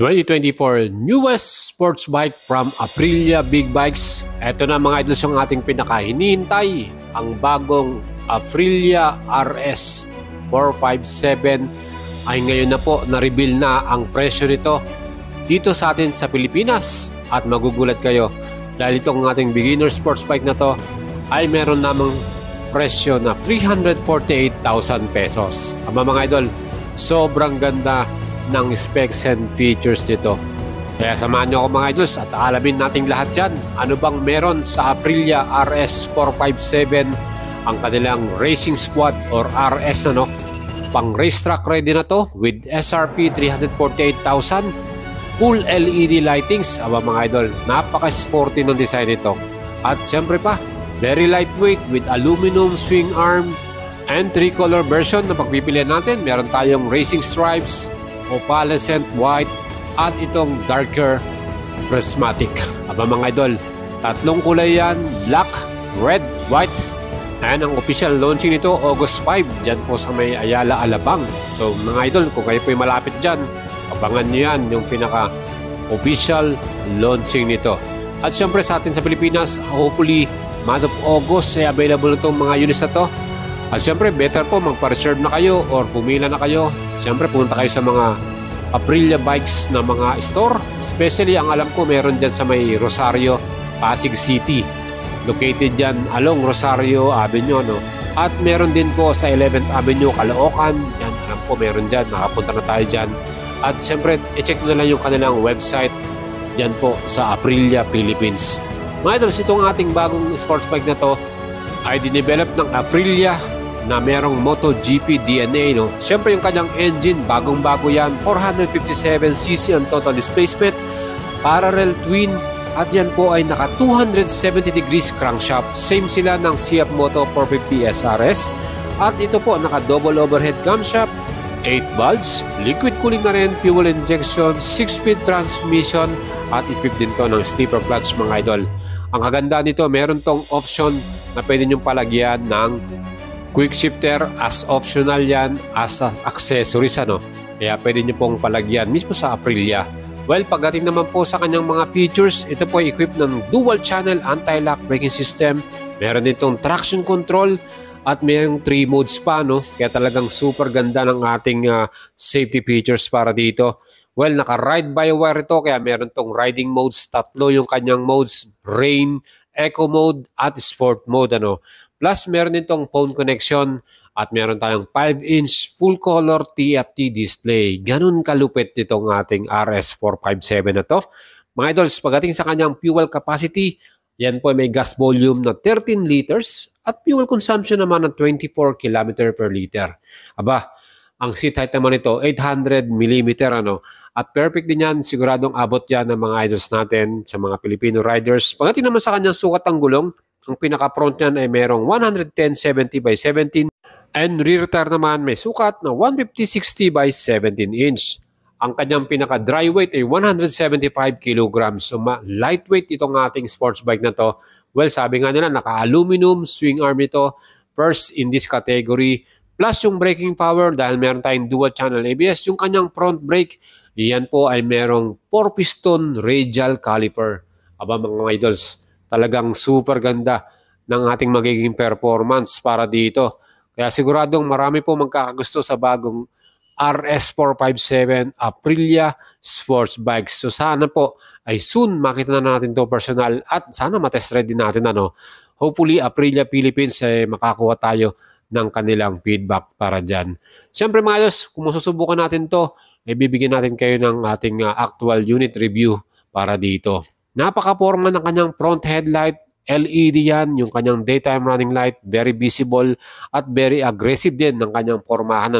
2024 newest sports bike from Aprilia Big Bikes. Ito na mga idols yung ating pinakahinihintay, ang bagong Aprilia RS 457 ay ngayon na po na-reveal na ang presyo nito dito sa atin sa Pilipinas at magugulat kayo dahil itong ating beginner sports bike na to ay meron namang presyo na 348,000 pesos. Mga idol, sobrang ganda ng specs and features nito. Kaya samahan nyo ako mga idols at alamin natin lahat dyan. Ano bang meron sa Aprilia RS 457, ang kanilang racing squad or RS na pang racetrack ready na to with SRP 348,000, full LED lightings. Mga idol, napaka-sporty ng design nito. At siyempre pa, very lightweight with aluminum swing arm and tricolor version na pagpipilian natin. Meron tayong racing stripes, opalescent white at itong darker prismatic. Mga idol, tatlong kulay yan, black, red, white. And ang official launching nito August 5 dyan po sa may Ayala, Alabang. So mga idol, kung kayo po'y malapit dyan, abangan nyo yan yung pinaka official launching nito. At syempre sa atin sa Pilipinas, hopefully month of August ay available na itong mga units na to. At syempre, better po magpa-reserve na kayo or pumila na kayo. Syempre, punta kayo sa mga Aprilia Bikes na mga store. Especially, ang alam ko, meron dyan sa may Rosario, Pasig City. Located dyan along Rosario Avenue. At meron din po sa 11th Avenue, Caloocan. Yan, alam ko, meron dyan. Nakapunta na tayo dyan. At syempre, i-check na lang yung kanilang website dyan po sa Aprilia Philippines. Mga idols, itong ating bagong sports bike na to ay dinevelop ng Aprilia na merong MotoGP DNA. Siyempre yung kanyang engine, bagong-bago yan. 457cc ang total displacement, parallel twin, at yan po ay naka 270 degrees crankshaft. Same sila ng CF Moto 450 SRS. At ito po, naka double overhead camshaft, 8 valves, liquid cooling na rin, fuel injection, 6-speed transmission, at equipped din to ng stepper clutch mga idol. Ang kaganda nito, meron tong option na pwede nyong palagyan ng quick shifter as optional yan, as accessories. Kaya pwede nyo pong palagyan mismo sa Aprilia. Well, pagdating naman po sa kanyang mga features, ito po ay equipped ng dual channel anti-lock braking system. Meron ditong traction control at mayroong 3 modes pa. Kaya talagang super ganda ng ating safety features para dito. Well, naka-ride by wire ito, kaya meron tong riding modes, 3 yung kanyang modes, rain, eco mode, at sport mode. Plus, meron itong phone connection at meron tayong 5-inch full-color TFT display. Ganun kalupit itong ating RS457 na to. Mga idols, pagdating sa kanyang fuel capacity, yan po may gas volume na 13 liters at fuel consumption naman ng 24 km per liter. Ang seat height naman ito, 800 mm. At perfect din yan, siguradong abot yan ng mga idols natin sa mga Filipino riders. Pagdating naman sa kanyang sukat ng gulong, ang pinaka-front niyan ay merong 110/70 by 17 and rear tire naman may sukat na 150/60 by 17 inch. Ang kanyang pinaka-dry weight ay 175 kg. So lightweight itong ating sports bike na to. Well, sabi nga nila, naka-aluminum swing arm ito. First in this category. Plus yung braking power dahil meron tayong dual channel ABS. Yung kanyang front brake, yan po ay merong 4-piston radial caliper. Mga idols, talagang super ganda ng ating magiging performance para dito. Kaya siguradong marami po magkakagusto sa bagong RS457 Aprilia Sports Bikes. So sana po ay soon makita na natin to personal at sana matest ready natin. Hopefully Aprilia Philippines ay makakuha tayo ng kanilang feedback para dyan. Siyempre mga idols, kung masusubukan natin to, ay bibigyan natin kayo ng ating actual unit review para dito. Napaka-forma ng kanyang front headlight, LED yan, yung kanyang daytime running light, very visible at very aggressive din ng kanyang formahan.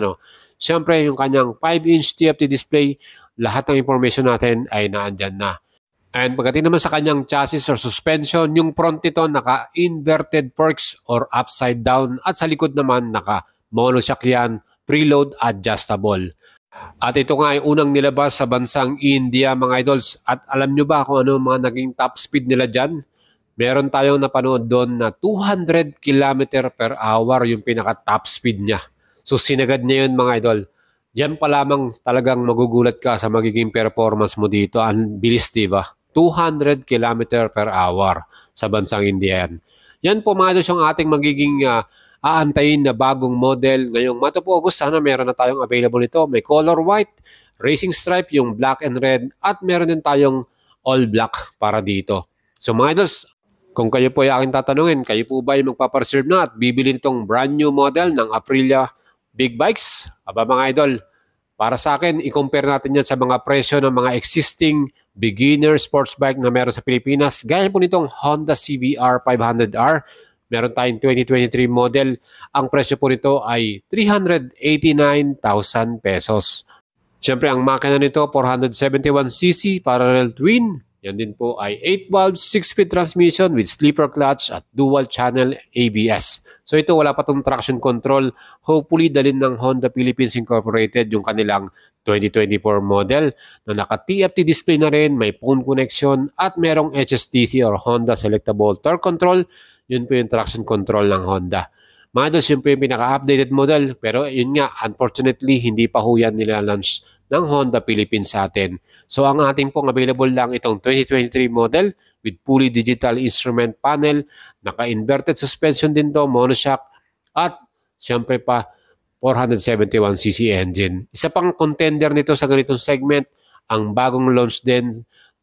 Siyempre, yung kanyang 5-inch TFT display, lahat ng information natin ay naandyan na. And pagdating naman sa kanyang chassis or suspension, yung front nito naka-inverted forks or upside down at sa likod naman naka-monoshock yan, preload adjustable. At ito nga ay unang nilabas sa bansang India mga idols. At alam nyo ba kung ano mga naging top speed nila dyan? Meron tayong napanood doon na 200 km per hour yung pinaka top speed niya. So sinagad niya yun mga idol. Diyan pa lamang talagang magugulat ka sa magiging performance mo dito. Ang bilis, diba? 200 km per hour sa bansang India yan. Yan po mga idol yung ating magiging aantayin na bagong model. Ngayong month of August, sana meron na tayong available nito. May color white, racing stripe, yung black and red, at meron din tayong all black para dito. So mga idols, kung kayo po ay aking tatanungin, kayo po ba ay magpapareserve na at bibili nitong brand new model ng Aprilia Big Bikes? Aba mga idol, para sa akin, i-compare natin yan sa mga presyo ng mga existing beginner sports bike na meron sa Pilipinas. Gaya po nitong Honda CBR 500R. Meron tayong 2023 model. Ang presyo po nito ay 389,000 pesos. Siyempre, ang makina nito 471cc parallel twin. Yan din po ay 8 valves, 6-speed transmission with sleeper clutch at dual channel ABS. So ito wala pa tong traction control. Hopefully dalhin ng Honda Philippines Incorporated yung kanilang 2024 model na naka-TFT display na rin, may phone connection at merong HSTC or Honda Selectable Torque Control. Yun po yung traction control ng Honda. Mga dos, yun po yung pinaka-updated model. Pero yun nga, unfortunately, hindi pa ho yan nila-launch ng Honda Philippines sa atin. So ang ating pong available lang itong 2023 model with fully digital instrument panel, naka-inverted suspension din to, monoshock, at siyempre pa 471cc engine. Isa pang contender nito sa ganitong segment, ang bagong launch din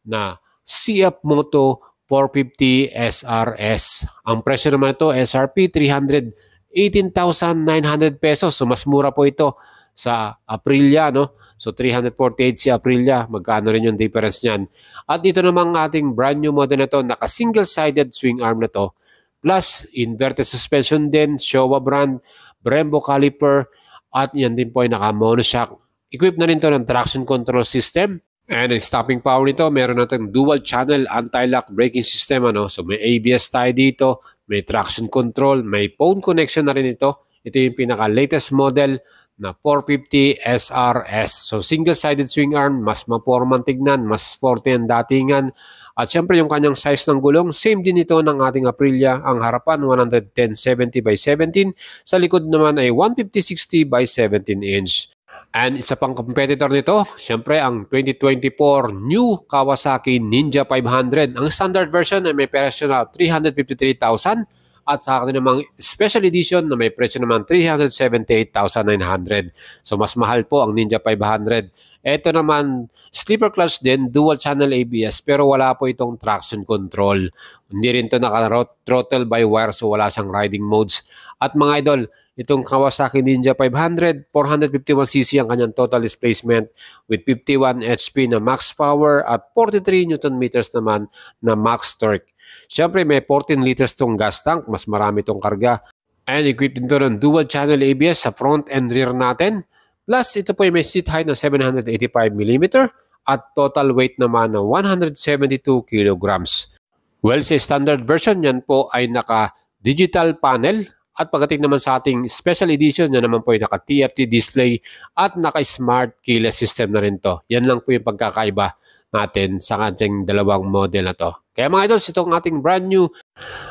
na CF Moto 450 SRS. Ang presyo naman ito, SRP 318,900 pesos. So mas mura po ito sa Aprilia, no? So 348 si Aprilia, magkano rin yung difference niyan. At dito namang ating brand new model na to, naka single-sided swing arm na to. Plus, inverted suspension din, Showa brand, Brembo caliper, at yan din po ay naka monoshock. Equipped na rin to ng traction control system. And ang stopping power nito, meron natin dual channel anti-lock braking system. Ano? So may ABS tayo dito, may traction control, may phone connection na rin ito. Ito yung pinaka-latest model na 450 SRS. So single-sided swing arm, mas mapormang tignan, mas forte ang datingan. At syempre yung kanyang size ng gulong, same din ito ng ating Aprilia. Ang harapan 110/70 by 17, sa likod naman ay 150/60 by 17 inch. And isa pang competitor nito, syempre ang 2024 new Kawasaki Ninja 500. Ang standard version ay may presyo na 353,000 at sa akin namang special edition na may presyo naman 378,900. So mas mahal po ang Ninja 500. Ito naman, sleeper clutch din, dual channel ABS pero wala po itong traction control. Hindi rin ito naka-throttle by wire so wala siyang riding modes. At mga idol, itong Kawasaki Ninja 500, 451cc ang kanyang total displacement with 51 HP na max power at 43 Nm naman na max torque. Siyempre may 14 liters tong gas tank, mas marami tong karga. And equipped din ito ng dual channel ABS sa front and rear natin. Plus ito po ay may seat height na 785mm at total weight naman na 172 kilograms. Well, sa standard version yan po ay naka-digital panel. At pagdating naman sa ating special edition, yan naman po ay naka-TFT display at naka-smart keyless system na rin to. Yan lang po yung pagkakaiba natin sa ating dalawang model na to. Kaya mga idols, itong ating brand new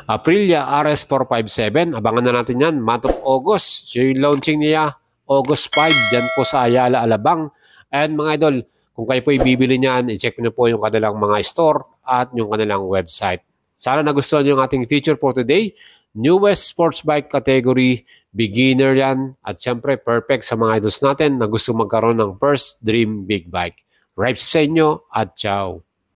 Aprilia RS457, abangan na natin yan, month of August. So yung launching niya, August 5, dyan po sa Ayala, Alabang. And mga idol, kung kayo po ibibili niyan, i-check nyo po yung kanilang mga store at yung kanilang website. Sana nagustuhan nyo yung ating feature for today. Newest sports bike category, beginner yan, at syempre perfect sa mga idols natin na gusto magkaroon ng first dream big bike. Rights sa inyo at ciao!